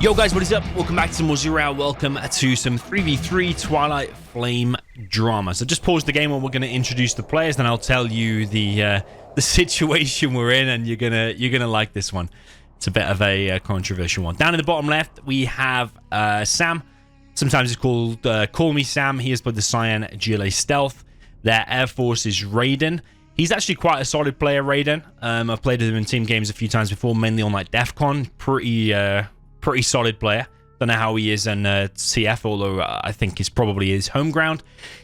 Yo guys, what is up? Welcome back to more Zero. Welcome to some 3v3 Twilight Flame drama. So just pause the game while we're going to introduce the players, then I'll tell you the situation we're in, and you're gonna like this one. It's a bit of a controversial one. Down in the bottom left, we have Sam. Sometimes he's called Call Me Sam. He is by the Cyan GLA Stealth. Their Air Force is Raiden. He's actually quite a solid player, Raiden. I've played with him in team games a few times before, mainly on like DEF CON. Pretty solid player. Don't know how he is in CF, although I think it's probably his home ground.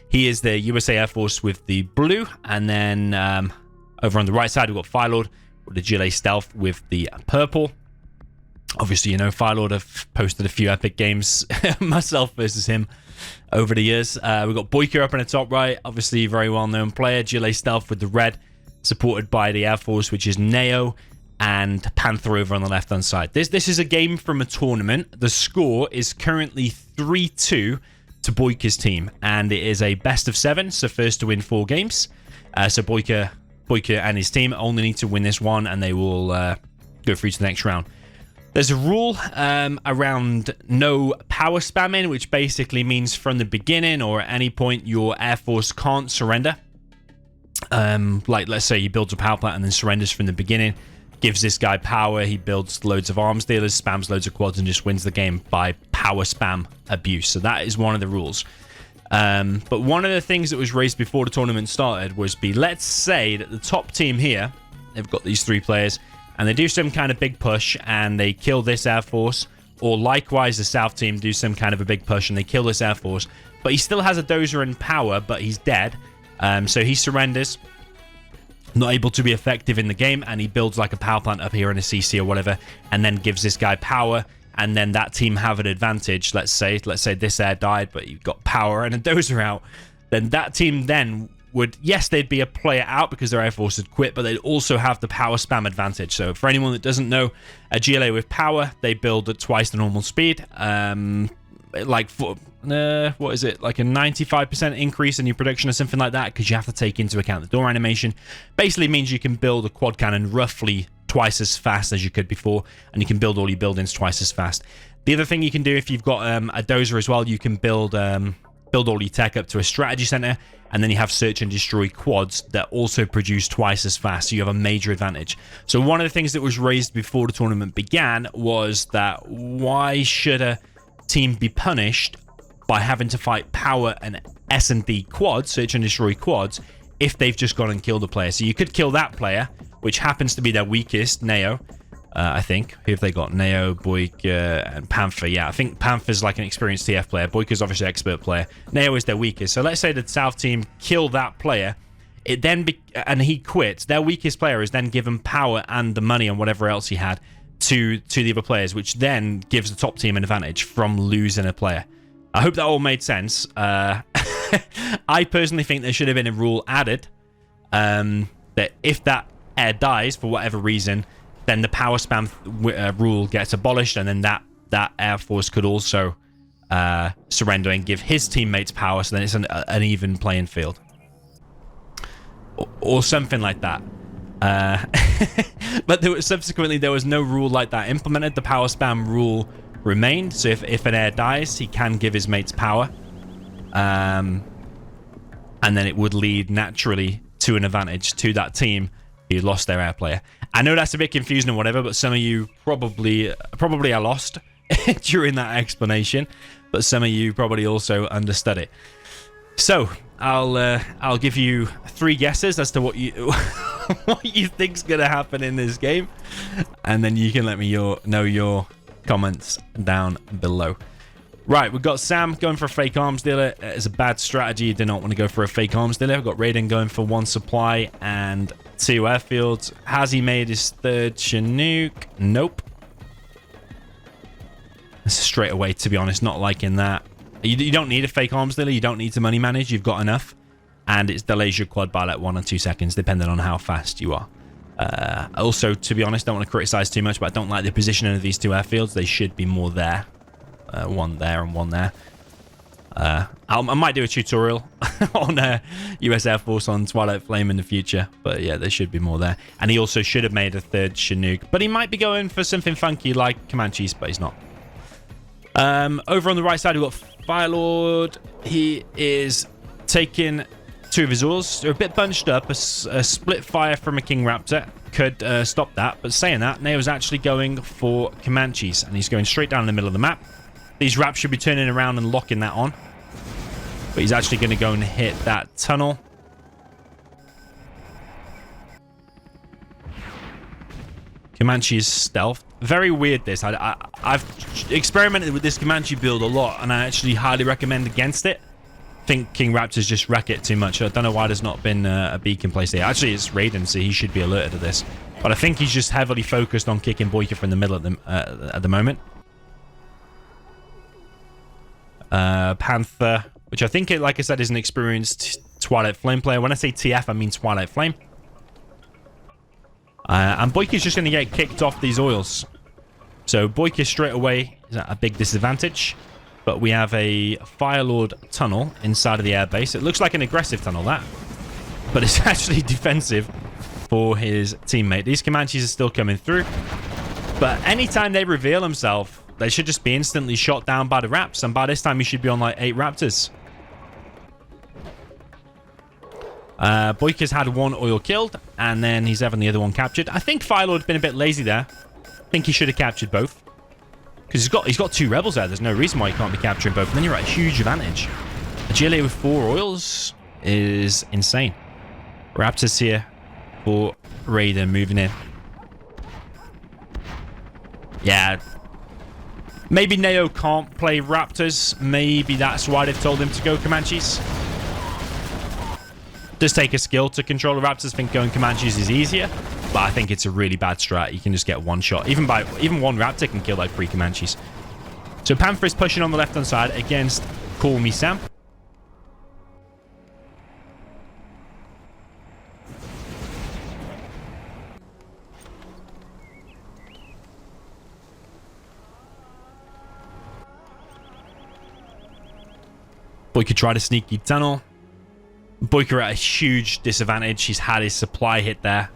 He is the USA Air Force with the blue, and then over on the right side we've got Firelord with the GLA Stealth with the purple. Obviously, you know, Firelord have posted a few epic games, myself versus him, over the years. We've got BoYcaH up in the top right, obviously very well-known player. GLA Stealth with the red, supported by the Air Force, which is Neo, and Panther over on the left-hand side. This is a game from a tournament. The score is currently 3-2 to BoYcaH's team, and it is a best of 7, so first to win 4 games. So BoYcaH and his team only need to win this one, and they will go through to the next round. There's a rule around no power spamming, which basically means from the beginning or at any point your Air Force can't surrender. Like, let's say he builds a power plant and then surrenders from the beginning. Gives this guy power, he builds loads of arms dealers, spams loads of quads, and just wins the game by power spam abuse. So that is one of the rules. But one of the things that was raised before the tournament started was let's say that the top team here, they've got these 3 players, and they do some kind of big push, and they kill this Air Force, or likewise the South team do some kind of a big push, and they kill this Air Force, but he still has a dozer and power, but he's dead. So he surrenders, not able to be effective in the game, and he builds like a power plant up here in a CC or whatever, and then gives this guy power, and then that team have an advantage. Let's say this air died, but you've got power and a dozer out, then that team then would, yes, they'd be a player out because their Air Force had quit, but they'd also have the power spam advantage. So for anyone that doesn't know, a GLA with power, they build at twice the normal speed. Like what is it, like a 95% increase in your production or something like that, because you have to take into account the door animation. Basically means you can build a quad cannon roughly twice as fast as you could before, and you can build all your buildings twice as fast. The other thing you can do, if you've got a dozer as well, you can build all your tech up to a strategy center, and then you have search and destroy quads that also produce twice as fast, so you have a major advantage. So one of the things that was raised before the tournament began was that why should a team be punished by having to fight power and S&D quads, search and destroy quads, if they've just gone and killed a player? So you could kill that player, which happens to be their weakest, Neo, I think. Who have they got? Neo, BoYcaH, and Panther. Yeah, I think Panther's like an experienced TF player. BoYcaH's obviously an expert player. Neo is their weakest. So let's say the South team kill that player, it then and he quits. Their weakest player is then given power and the money and whatever else he had to the other players, which then gives the top team an advantage from losing a player. I hope that all made sense. I personally think there should have been a rule added that if that air dies for whatever reason, then the power spam rule gets abolished, and then that Air Force could also surrender and give his teammates power, so then it's an even playing field. Or something like that. But subsequently there was no rule like that implemented. The power spam rule remained, so if an air dies, he can give his mates power. And then it would lead naturally to an advantage to that team who lost their air player. I know that's a bit confusing and whatever, but some of you probably are lost during that explanation, but some of you probably also understood it. So I'll give you 3 guesses as to what you what you think's gonna happen in this game, and then you can let me know your comments down below. Right, we've got Sam going for a fake arms dealer. It's a bad strategy. You do not want to go for a fake arms dealer. We've got Raiden going for 1 supply and 2 airfields. Has he made his 3rd Chinook? Nope. Straight away, to be honest, not liking that. You don't need a fake arms dealer. You don't need to money manage. You've got enough. And it delays your quad by like 1 or 2 seconds, depending on how fast you are. Also, to be honest, don't want to criticize too much, but I don't like the positioning of these 2 airfields. They should be more there. 1 there and 1 there. I might do a tutorial on US Air Force on Twilight Flame in the future, but yeah, there should be more there. And he also should have made a 3rd Chinook, but he might be going for something funky like Comanches, but he's not. Over on the right side, we've got Firelord. He is taking 2 of his oils. They're a bit bunched up. A split fire from a King Raptor could stop that. But saying that, Neo's actually going for Comanches, and he's going straight down the middle of the map. These Raps should be turning around and locking that on. But he's actually going to go and hit that tunnel. Comanche's stealth. Very weird, this. I've experimented with this Comanche build a lot, and I actually highly recommend against it. I think King Raptors just wreck it too much. I don't know why there's not been a beacon placed here. Actually, it's Raiden, so he should be alerted to this. But I think he's just heavily focused on kicking BoYkaH from the middle at the moment. Panther, which I think, like I said, is an experienced Twilight Flame player. When I say TF, I mean Twilight Flame. And BoYkaH's just going to get kicked off these oils. So BoYkaH straight away is at a big disadvantage. But we have a Firelord tunnel inside of the airbase. It looks like an aggressive tunnel, that. But it's actually defensive for his teammate. These Comanches are still coming through. But anytime they reveal themselves, they should just be instantly shot down by the Raps. And by this time, he should be on like 8 Raptors. BoYkaH's had 1 oil killed, and then he's having the other one captured. I think Firelord's been a bit lazy there. I think he should have captured both. Because he's got 2 rebels there. There's no reason why he can't be capturing both. And then you're at a huge advantage. Agility with 4 oils is insane. Raptors here for Raiden moving in. Yeah. Maybe Neo can't play Raptors. Maybe that's why they've told him to go Comanches. Does take a skill to control the Raptors. I think going Comanches is easier, but I think it's a really bad strat. You can just get 1 shot. Even 1 Raptor can kill like 3 Comanches. So Panther is pushing on the left-hand side against Call Me Sam. BoYkaH tried a sneaky tunnel. BoYkaH at a huge disadvantage. He's had his supply hit there.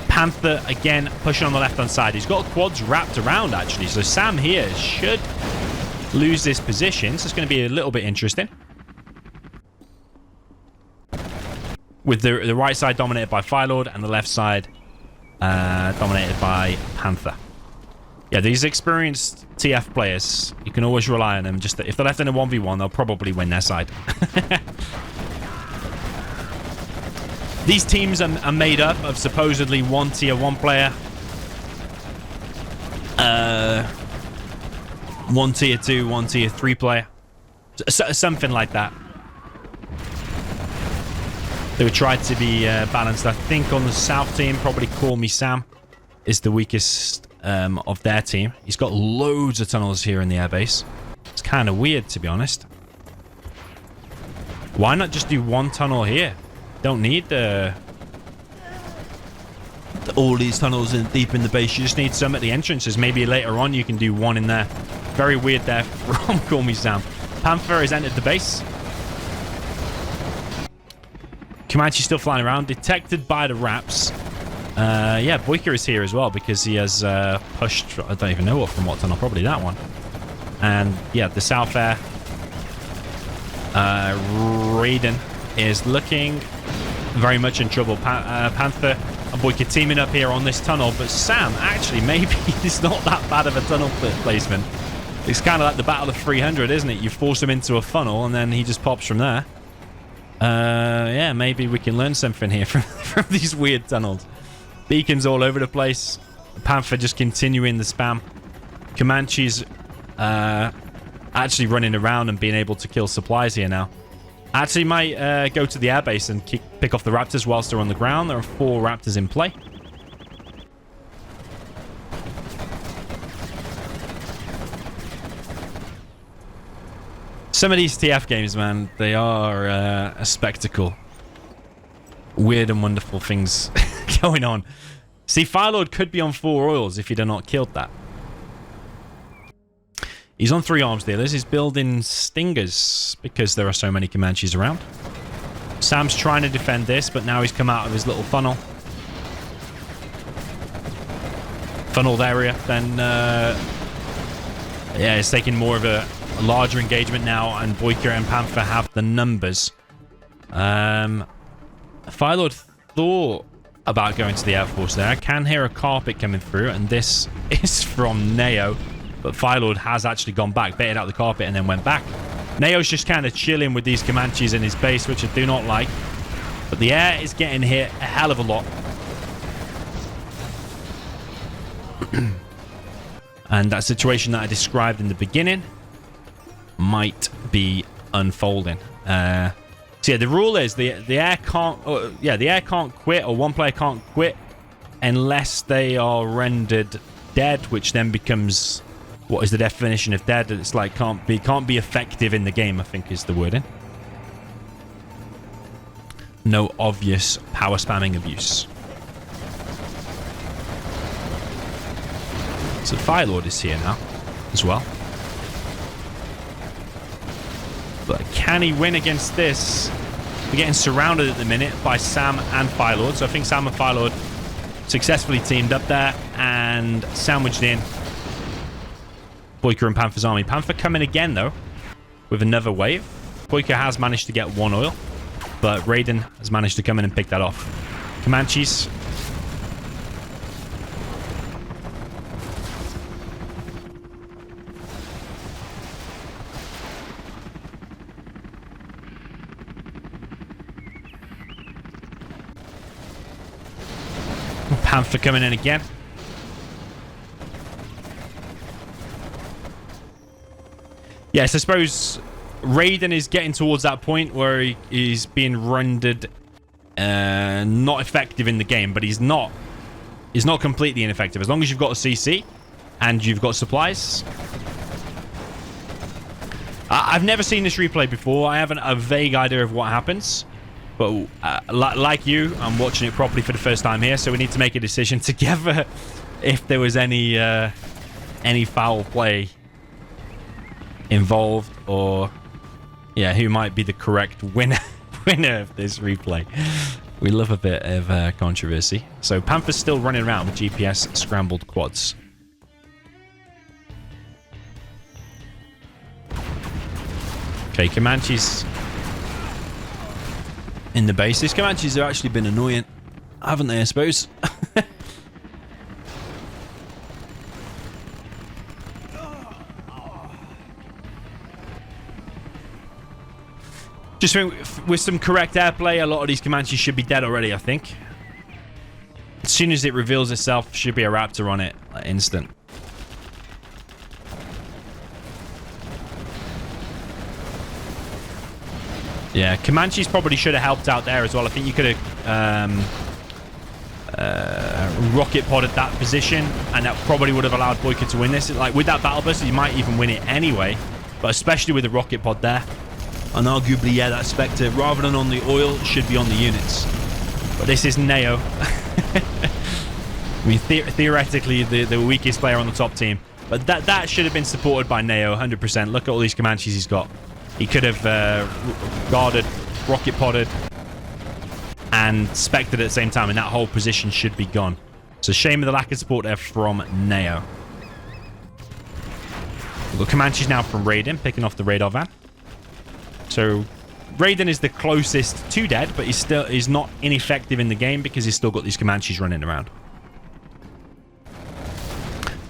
Panther, again, pushing on the left-hand side. He's got quads wrapped around, actually. So Sam here should lose this position. So it's going to be a little bit interesting. With the right side dominated by Firelord and the left side dominated by Panther. Yeah, these experienced TF players, you can always rely on them. Just if they're left in a 1v1, they'll probably win their side. These teams are made up of supposedly 1 tier 1 player, 1 tier 2, 1 tier 3 player. Something like that. They would try to be balanced. I think on the south team, probably Call Me Sam is the weakest of their team. He's got loads of tunnels here in the airbase. It's kind of weird, to be honest. Why not just do 1 tunnel here? Don't need all these tunnels deep in the base. You just need some at the entrances. Maybe later on you can do 1 in there. Very weird there from Call Me Sam. Panther has entered the base. Comanche still flying around. Detected by the Raps. Yeah, BoYkaH is here as well because he has pushed, I don't even know what from what tunnel, probably that one. And yeah, the south air. Raiden is looking very much in trouble. Panther and BoYkaH teaming up here on this tunnel, but Sam actually maybe it's not that bad of a tunnel placement. It's kind of like the Battle of 300, isn't it? You force him into a funnel and then he just pops from there. Yeah, maybe we can learn something here from these weird tunnels. Beacons all over the place. Panther just continuing the spam. Comanches actually running around and being able to kill supplies here now. Actually might go to the airbase and pick off the Raptors whilst they're on the ground. There are 4 Raptors in play. Some of these TF games, man, they are a spectacle. Weird and wonderful things going on. See, Firelord could be on 4 oils if he'd have not killed that. He's on 3 arms dealers. He's building stingers because there are so many Comanches around. Sam's trying to defend this, but now he's come out of his little funnel. Funneled area. Then Yeah, it's taking more of a larger engagement now, and BoYcaH and Panther have the numbers. Firelord thought about going to the Air Force there. I can hear a carpet coming through, and this is from Neo. But Firelord has actually gone back, baited out the carpet, and then went back. Neo's just kind of chilling with these Comanches in his base, which I do not like. But the air is getting hit a hell of a lot. And that situation that I described in the beginning might be unfolding. So yeah, the rule is the air can't. The air can't quit, or one player can't quit unless they are rendered dead, which then becomes, what is the definition of dead? It's like can't be effective in the game, I think is the wording. No obvious power spamming abuse. So Firelord is here now as well. But can he win against this? We're getting surrounded at the minute by Sam and Firelord. So I think Sam and Firelord successfully teamed up there and sandwiched in BoYcaH and Panther's army. Panther coming again, though, with another wave. BoYcaH has managed to get one oil, but Raiden has managed to come in and pick that off. Comanches. Panther coming in again. Yes, I suppose Raiden is getting towards that point where he's being rendered not effective in the game, but he's not completely ineffective. As long as you've got a CC and you've got supplies. I've never seen this replay before. I have a vague idea of what happens. But like you, I'm watching it properly for the first time here, so we need to make a decision together if there was any foul play involved, or yeah, who might be the correct winner of this replay. We love a bit of controversy. So Panther's still running around with GPS scrambled quads. Okay, Comanches in the base. These Comanches have actually been annoying, haven't they, I suppose? Just think with some correct airplay, a lot of these Comanches should be dead already, I think. As soon as it reveals itself, should be a Raptor on it, like instant. Yeah, Comanches probably should have helped out there as well. I think you could have rocket podded that position, and that probably would have allowed BoYcaH to win this. Like with that battle bus, you might even win it anyway, but especially with the rocket pod there. And arguably, yeah, that Spectre, rather than on the oil, should be on the units. But this is Neo. I mean, theoretically, the weakest player on the top team. But that should have been supported by Neo, 100%. Look at all these Comanches he's got. He could have guarded, rocket podded, and spected at the same time, and that whole position should be gone. It's a shame of the lack of support there from Neo. We've got Comanches now from Raiden, picking off the radar van. So Raiden is the closest to dead, but he's not ineffective in the game because he's still got these Comanches running around.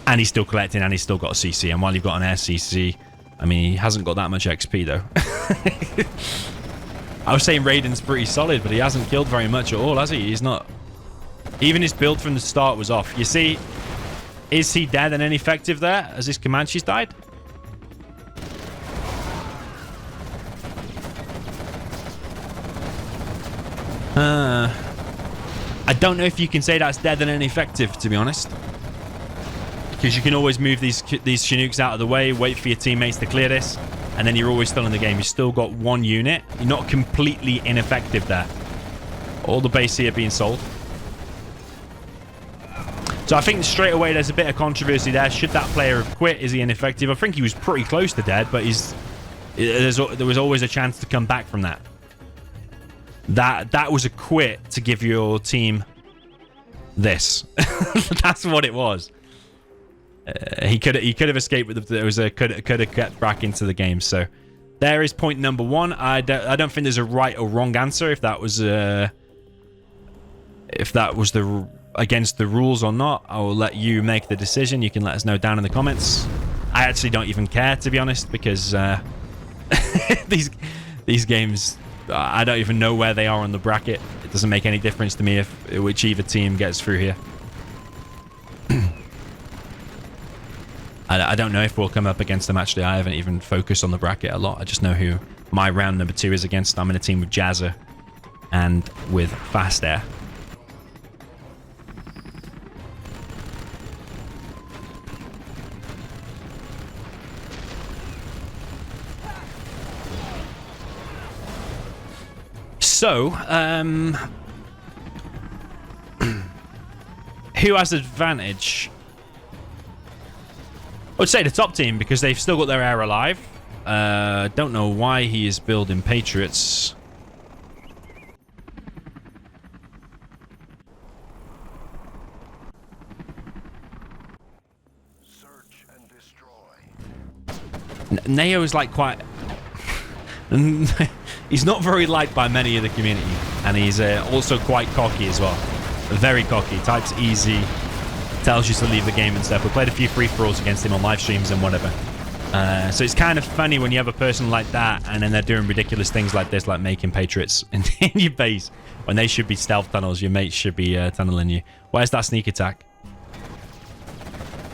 And he's still collecting, and he's still got a CC. And while you've got an air CC, I mean, he hasn't got that much XP, though. I was saying Raiden's pretty solid, but he hasn't killed very much at all, has he? He's not... Even his build from the start was off. You see, is he dead and ineffective there as his Comanches died? I don't know if you can say that's dead and ineffective, to be honest. Because you can always move these Chinooks out of the way, wait for your teammates to clear this, and then you're always still in the game. You've still got one unit. You're not completely ineffective there. All the base here being sold. So I think straight away there's a bit of controversy there. Should that player have quit? Is he ineffective? I think he was pretty close to dead, but there was always a chance to come back from that. That was a quit to give your team this. That's what it was. He could have escaped with there was a could have got back into the game. So there is point number one. I don't think there's a right or wrong answer if that was the against the rules or not. I will let you make the decision. You can let us know down in the comments. I actually don't even care, to be honest, because these games, I don't even know where they are on the bracket. It doesn't make any difference to me if whichever team gets through here. I don't know if we'll come up against them. Actually, I haven't even focused on the bracket a lot. I just know who my round number 2 is against. I'm in a team with Jazza and with Fast Air. So, who has advantage? I would say the top team, because they've still got their heir alive. Don't know why he is building Patriots. Search and destroy. Neo is like quite... He's not very liked by many of the community, and he's also quite cocky as well. Very cocky. Types easy, tells you to leave the game and stuff. We played a few free-for-alls against him on live streams and whatever. So it's kind of funny when you have a person like that, and then they're doing ridiculous things like this, like making Patriots in your base, when they should be stealth tunnels. Your mates should be tunneling you. Where's that sneak attack?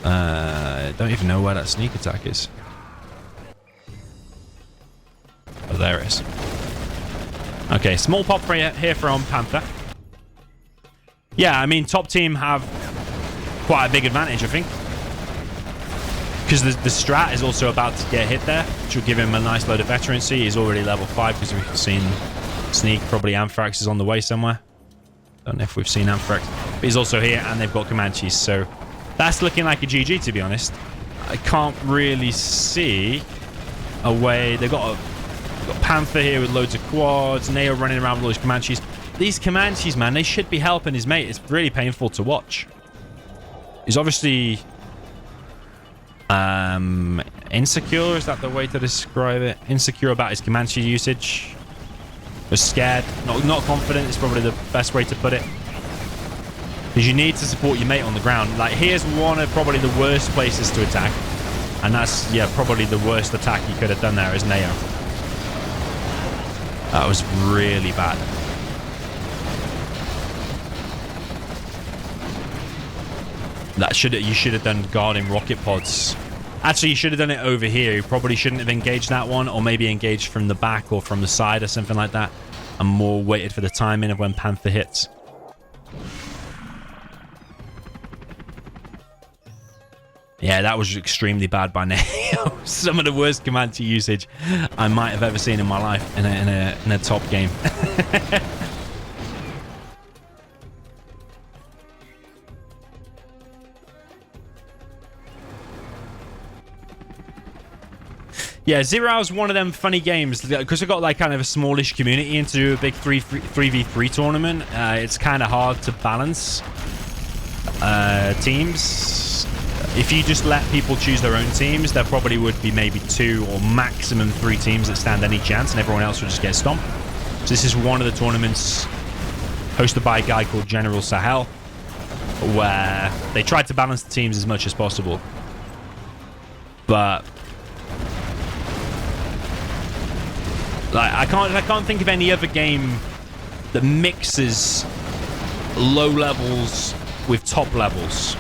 I don't even know where that sneak attack is. Oh, there it is. Okay, small pop here from Panther. Yeah, I mean, top team have quite a big advantage, I think. Because the strat is also about to get hit there, which will give him a nice load of veterancy. He's already level 5, because we've seen Sneak. Probably Anthrax is on the way somewhere. Don't know if we've seen Anthrax. But he's also here, and they've got Comanches. So that's looking like a GG, to be honest. I can't really see a way. They've got Panther here with loads of quads. Neo running around with all his Comanches. These Comanches, man, they should be helping his mate. It's really painful to watch. He's obviously insecure. Is that the way to describe it? Insecure about his Comanche usage. Was scared. Not confident is probably the best way to put it. Because you need to support your mate on the ground. Like, here's one of probably the worst places to attack. And that's, yeah, probably the worst attack he could have done there is Neo. That was really bad. You should have done guarding rocket pods. Actually, you should have done it over here. You probably shouldn't have engaged that one, or maybe engaged from the back or from the side or something like that, and more waited for the timing of when Panther hits. Yeah, that was extremely bad by Neo. Some of the worst Comanche usage I might have ever seen in my life in a top game. Yeah, Zero Hour's one of them funny games because I got like kind of a smallish community and to do a big 3v3 tournament. It's kind of hard to balance teams. If you just let people choose their own teams, there probably would be maybe 2 or maximum 3 teams that stand any chance, and everyone else would just get stomped. So this is one of the tournaments hosted by a guy called General Sahel, where they tried to balance the teams as much as possible. But like I can't think of any other game that mixes low levels with top levels.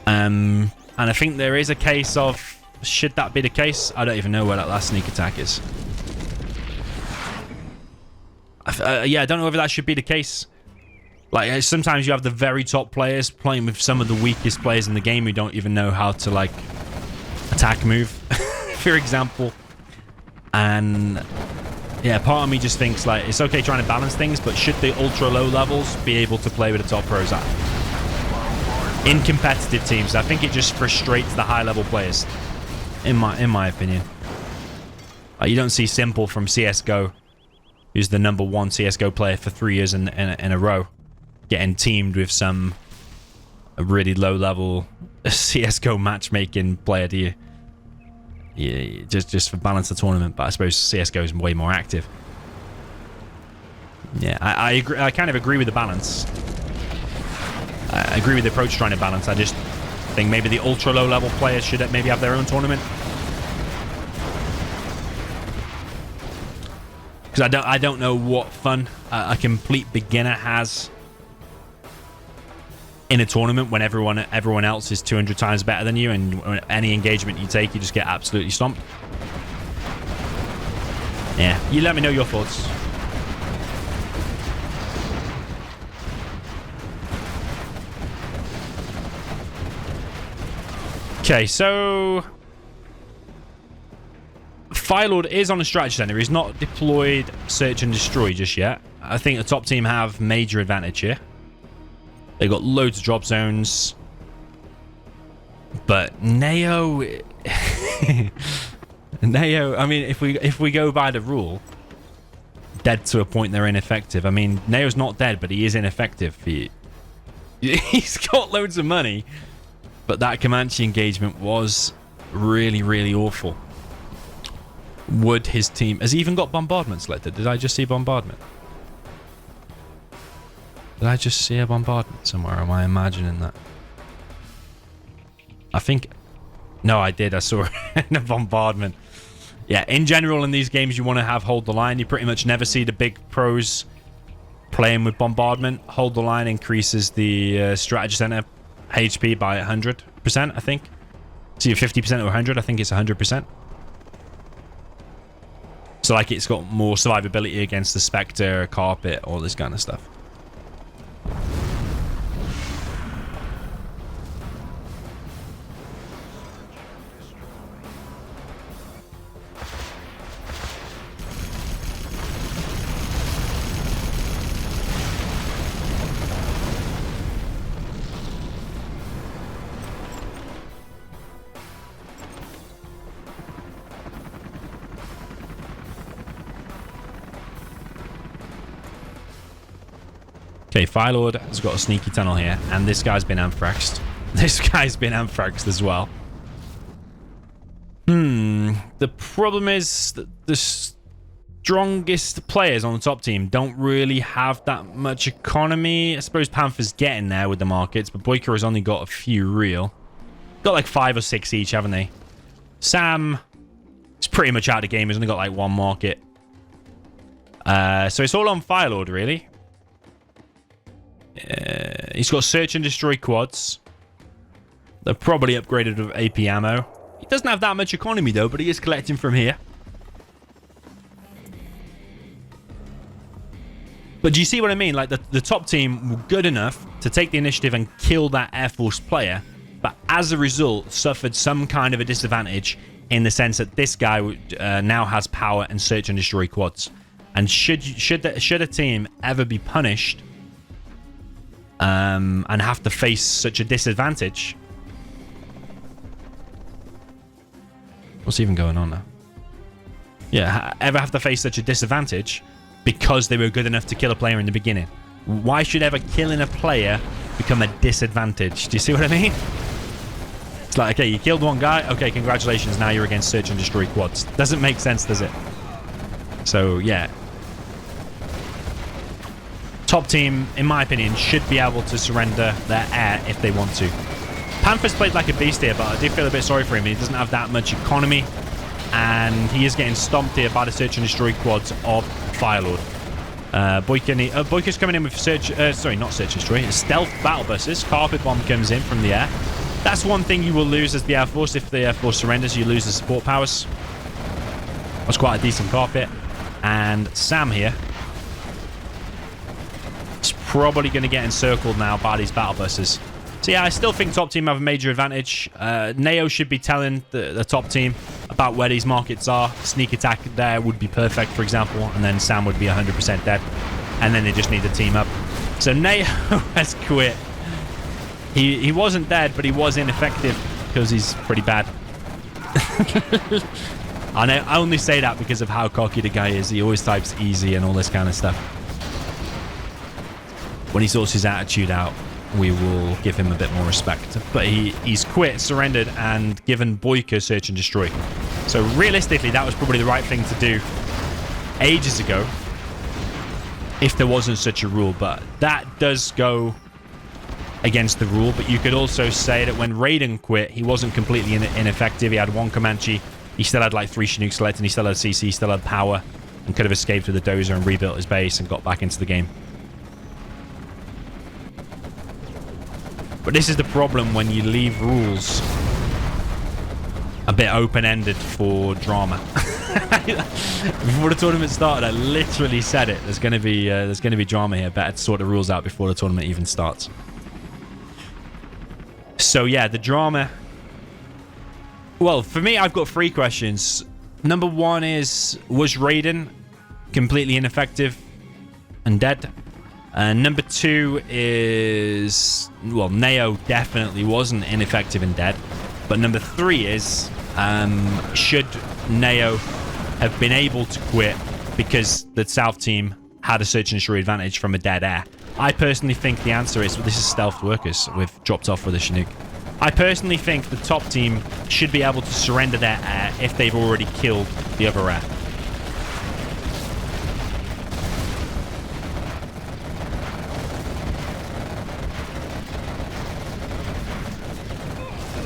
And I think there is a case of, should that be the case? I don't even know where that last sneak attack is. Yeah, I don't know whether that should be the case. Like, sometimes you have the very top players playing with some of the weakest players in the game who don't even know how to, like, attack move, for example. And yeah, part of me just thinks, like, it's okay trying to balance things, but should the ultra low levels be able to play with the top pros in competitive teams? I think it just frustrates the high level players, in my opinion. You don't see Simple from CSGO, who's the #1 CSGO player for 3 years in a row, getting teamed with some a really low-level CSGO matchmaking player, do you? Yeah, just for balance the tournament, but I suppose CSGO is way more active. Yeah, I agree. I kind of agree with the balance. I agree with the approach trying to balance. I just think maybe the ultra low-level players should maybe have their own tournament. Because I don't know what fun a complete beginner has in a tournament when everyone else is 200 times better than you, and any engagement you take, you just get absolutely stomped. Yeah, you let me know your thoughts. Okay, so Firelord is on a strategy center. He's not deployed search and destroy just yet. I think the top team have major advantage here. They've got loads of drop zones. But Neo... Neo, I mean, if we go by the rule, dead to a point they're ineffective. I mean, Neo's not dead, but he is ineffective. He's got loads of money. But that Comanche engagement was really, really awful. Would his team... Has he even got bombardment selected? Did I just see bombardment? Did I just see a bombardment somewhere? Am I imagining that? I think... No, I did. I saw a bombardment. Yeah, in general, in these games, you want to have hold the line. You pretty much never see the big pros playing with bombardment. Hold the line increases the strategy center HP by 100%, I think. So you're 50% or 100. I think it's 100%. So, like, it's got more survivability against the Spectre, Carpet, all this kind of stuff. Okay, Firelord has got a sneaky tunnel here, and this guy's been anthraxed. This guy's been anthraxed as well. The problem is that the strongest players on the top team don't really have that much economy. I suppose Panther's getting there with the markets, but BoYcaH has only got a few real. Got like 5 or 6 each, haven't they? Sam is pretty much out of the game. He's only got like 1 market. So it's all on Firelord, really. He's got search and destroy quads. They're probably upgraded with AP ammo. He doesn't have that much economy though, but he is collecting from here. But do you see what I mean? Like the top team were good enough to take the initiative and kill that Air Force player, but as a result suffered some kind of a disadvantage in the sense that this guy now has power and search and destroy quads. And should a team ever be punished and have to face such a disadvantage? What's even going on now? Yeah, ever have to face such a disadvantage because they were good enough to kill a player in the beginning? Why should ever killing a player become a disadvantage? Do you see what I mean? It's like, okay, you killed one guy. Okay, congratulations. Now you're against search and destroy quads. Doesn't make sense, does it? So, yeah. Top team, in my opinion, should be able to surrender their air if they want to. Panther's played like a beast here, but I do feel a bit sorry for him. He doesn't have that much economy, and he is getting stomped here by the search and destroy quads of Firelord. BoYcaH's coming in with sorry, not search and destroy, stealth battle buses. Carpet bomb comes in from the air. That's one thing you will lose as the Air Force. If the Air Force surrenders, you lose the support powers. That's quite a decent carpet. And Sam here is probably going to get encircled now by these battle buses. So yeah, I still think top team have a major advantage. Neo should be telling the top team about where these markets are. Sneak attack there would be perfect, for example, and then Sam would be 100% dead. And then they just need to team up. So Neo has quit. He wasn't dead, but he was ineffective because he's pretty bad. And I only say that because of how cocky the guy is. He always types easy and all this kind of stuff when he sorts his attitude out. we will give him a bit more respect. But he's quit, surrendered, and given BoYcaH Search and Destroy. So realistically, that was probably the right thing to do ages ago, if there wasn't such a rule. But that does go against the rule. But you could also say that when Raiden quit, he wasn't completely ineffective. He had one Comanche. He still had like 3 Chinook selected, and he still had CC, he still had power, and could have escaped with a dozer and rebuilt his base and got back into the game. But this is the problem when you leave rules a bit open-ended for drama. Before the tournament started, I literally said it. There's gonna be drama here. Better to sort the rules out before the tournament even starts. So yeah, the drama. Well, for me, I've got 3 questions. Number 1 is, was Raiden completely ineffective and dead? Number 2 is, well, Neo definitely wasn't ineffective and dead. But number 3 is, should Neo have been able to quit because the South team had a search and destroy advantage from a dead air? I personally think the answer is, well, this is stealth workers with dropped off with a Chinook. I personally think the top team should be able to surrender their air if they've already killed the other air.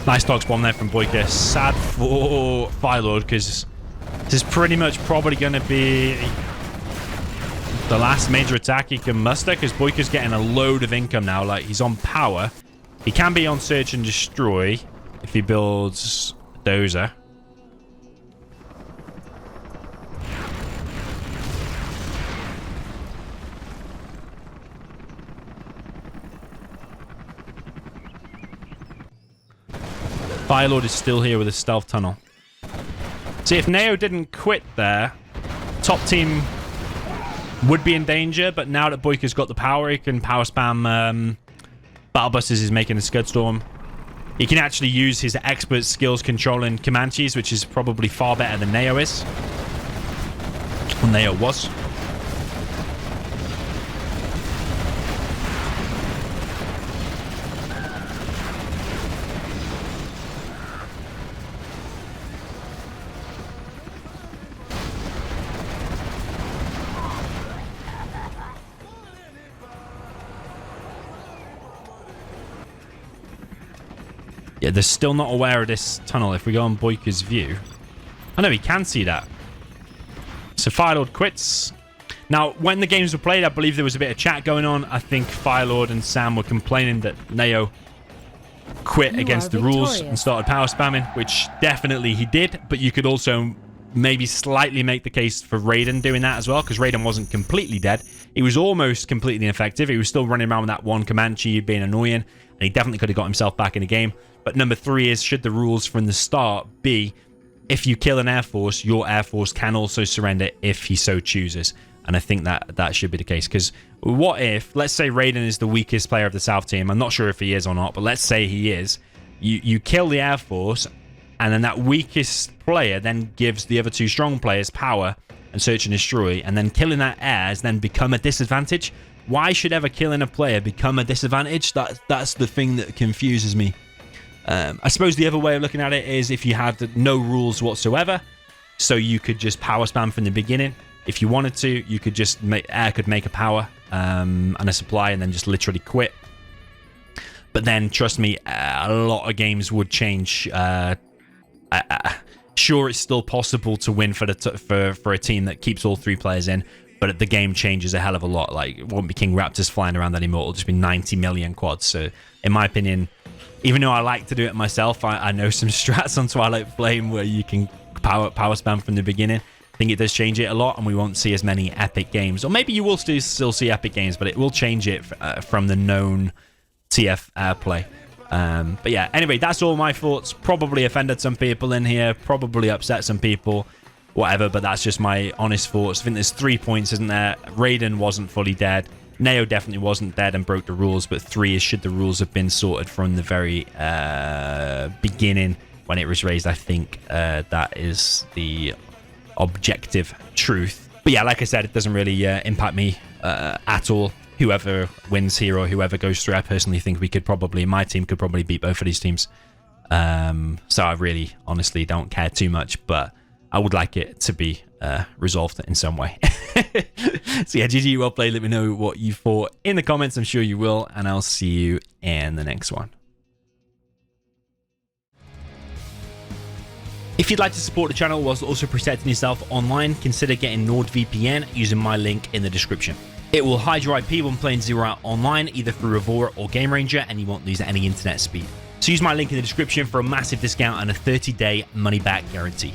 Nice dogs bomb there from BoYcaH. Sad for Firelord, because this is pretty much probably going to be the last major attack he can muster, because BoYcaH's getting a load of income now. Like, he's on power. He can be on search and destroy if he builds dozer. Firelord is still here with a stealth tunnel. See, if Neo didn't quit there, top team would be in danger, but now that BoYcaH's got the power, he can power spam Battle Busters is making a Scud Storm. He can actually use his expert skills controlling Comanches, which is probably far better than Neo is. Well, Neo was. Yeah, they're still not aware of this tunnel. If we go on BoYcaH's view... I know he can see that. So Firelord quits. Now, when the games were played, I believe there was a bit of chat going on. I think Firelord and Sam were complaining that Neo quit against the rules and started power spamming, which definitely he did. But you could also maybe slightly make the case for Raiden doing that as well, because Raiden wasn't completely dead. He was almost completely ineffective. He was still running around with that one Comanche being annoying, and he definitely could have got himself back in the game. But number 3 is, should the rules from the start be, if you kill an Air Force, your Air Force can also surrender if he so chooses. And I think that should be the case. Because what if, let's say Raiden is the weakest player of the South team. I'm not sure if he is or not, but let's say he is. You kill the Air Force, and then that weakest player then gives the other 2 strong players power and search and destroy. And then killing that air has then become a disadvantage. Why should ever killing a player become a disadvantage? That's the thing that confuses me. I suppose the other way of looking at it is if you had no rules whatsoever, so you could just power spam from the beginning. If you wanted to, you could just air could make a power and a supply and then just literally quit. But then, trust me, a lot of games would change. Sure, it's still possible to win for a team that keeps all 3 players in, but the game changes a hell of a lot. Like, it won't be King Raptors flying around anymore. It'll just be 90 million quads. So, in my opinion, even though I like to do it myself, I know some strats on Twilight Flame where you can power spam from the beginning. I think it does change it a lot, and we won't see as many epic games. Or maybe you will still see epic games, but it will change it from the known TF airplay. But yeah, anyway, that's all my thoughts. Probably offended some people in here, probably upset some people, whatever, but that's just my honest thoughts. I think there's 3 points, isn't there? Raiden wasn't fully dead. Neo definitely wasn't dead and broke the rules, but 3 is, should the rules have been sorted from the very beginning when it was raised. I think that is the objective truth. But yeah, like I said, it doesn't really impact me at all. whoever wins here or whoever goes through, I personally think my team could probably beat both of these teams. So I really, honestly don't care too much, but I would like it to be resolved in some way. So yeah, GG, well played. Let me know what you thought in the comments. I'm sure you will, and I'll see you in the next one. If you'd like to support the channel whilst also protecting yourself online, consider getting NordVPN using my link in the description. It will hide your IP when playing Zero Out online, either through Avora or Game Ranger, and you won't lose any internet speed. So use my link in the description for a massive discount and a 30-day money-back guarantee.